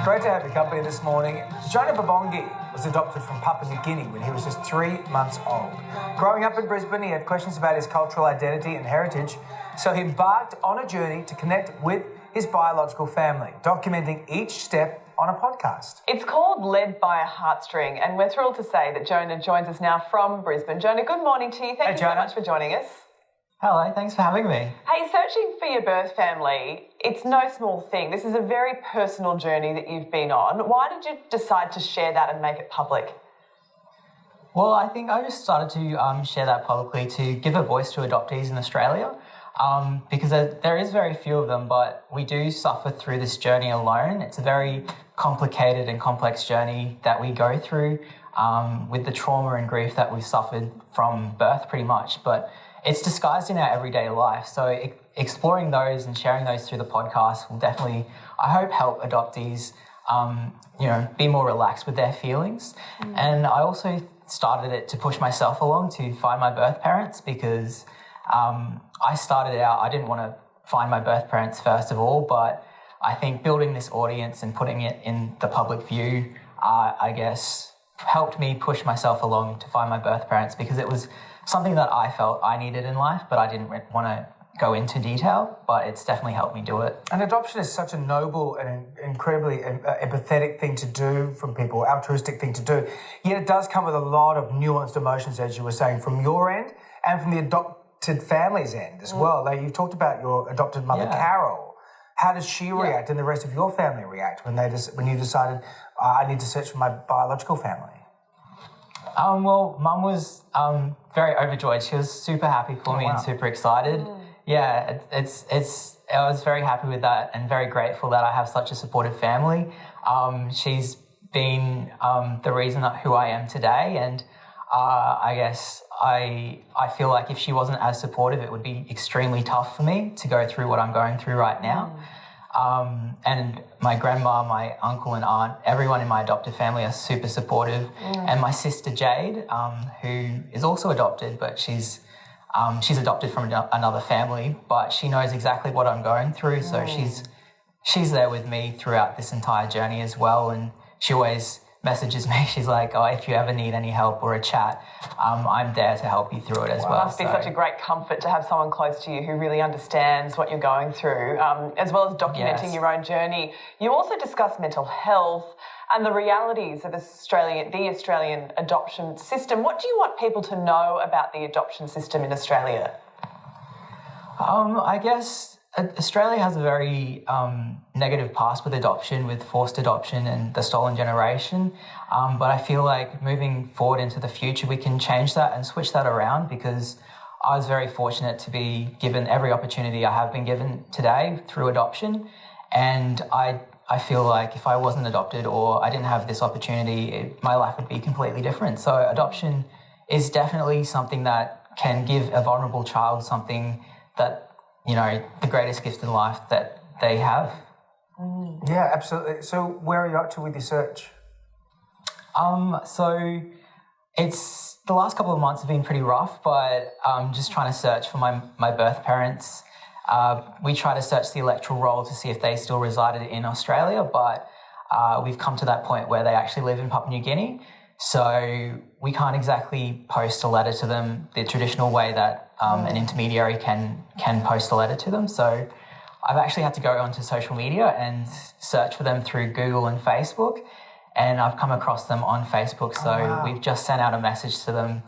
Great to have your company this morning. Jonah Babongi was adopted from Papua New Guinea when he was just 3 months old. Growing up in Brisbane, he had questions about his cultural identity and heritage, so he embarked on a journey to connect with his biological family, documenting each step on a podcast. It's called Led by a Heartstring, and we're thrilled to say that Jonah joins us now from Brisbane. Jonah, good morning to you. Thank you so much for joining us. Hello, thanks for having me. Hey, searching for your birth family, it's no small thing. This is a very personal journey that you've been on. Why did you decide to share that and make it public? Well, I think I just started to share that publicly to give a voice to adoptees in Australia because there is very few of them, but we do suffer through this journey alone. It's a very complicated and complex journey that we go through with the trauma and grief that we've suffered from birth pretty much, but it's disguised in our everyday life. So exploring those and sharing those through the podcast will definitely, I hope, help adoptees, be more relaxed with their feelings. And I also started it to push myself along to find my birth parents because I started out, I didn't want to find my birth parents first of all, but I think building this audience and putting it in the public view, I guess, helped me push myself along to find my birth parents because it was something that I felt I needed in life, but I didn't want to go into detail, but it's definitely helped me do it. And adoption is such a noble and incredibly empathetic thing to do from people, altruistic thing to do. Yet it does come with a lot of nuanced emotions, as you were saying, from your end and from the adopted family's end as well. Like you've talked about your adopted mother, Carol. How does she react and the rest of your family react when you decided, I need to search for my biological family? Well, Mum was very overjoyed. She was super happy for me and super excited. Yeah, I was very happy with that and very grateful that I have such a supportive family. She's been the reason who I am today, and I guess I feel like if she wasn't as supportive, it would be extremely tough for me to go through what I'm going through right now. And my grandma, my uncle and aunt, everyone in my adopted family are super supportive. And my sister Jade, who is also adopted, but she's adopted from another family, but she knows exactly what I'm going through. So she's there with me throughout this entire journey as well. And she always messages me. She's like, oh, if you ever need any help or a chat, I'm there to help you through it as well. It must be such a great comfort to have someone close to you who really understands what you're going through, as well as documenting your own journey. You also discuss mental health and the realities of the Australian adoption system. What do you want people to know about the adoption system in Australia? I guess Australia has a very negative past with adoption, with forced adoption and the stolen generation. But I feel like moving forward into the future, we can change that and switch that around because I was very fortunate to be given every opportunity I have been given today through adoption. And I feel like if I wasn't adopted or I didn't have this opportunity, my life would be completely different. So adoption is definitely something that can give a vulnerable child something that, the greatest gift in life that they have. Yeah, absolutely. So where are you up to with your search? So it's the last couple of months have been pretty rough, but I'm just trying to search for my birth parents. We try to search the electoral roll to see if they still resided in Australia, but we've come to that point where they actually live in Papua New Guinea. So we can't exactly post a letter to them the traditional way that an intermediary can post a letter to them. So I've actually had to go onto social media and search for them through Google and Facebook, and I've come across them on Facebook. So we've just sent out a message to them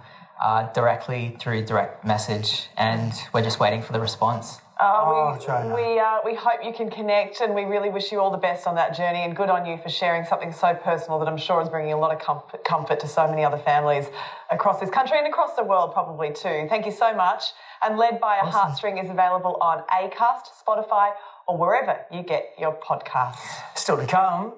directly through direct message, and we're just waiting for the response. We hope you can connect, and we really wish you all the best on that journey, and good on you for sharing something so personal that I'm sure is bringing a lot of comfort to so many other families across this country and across the world probably too. Thank you so much. And Led by a Heartstring is available on Acast, Spotify or wherever you get your podcasts. Still to come.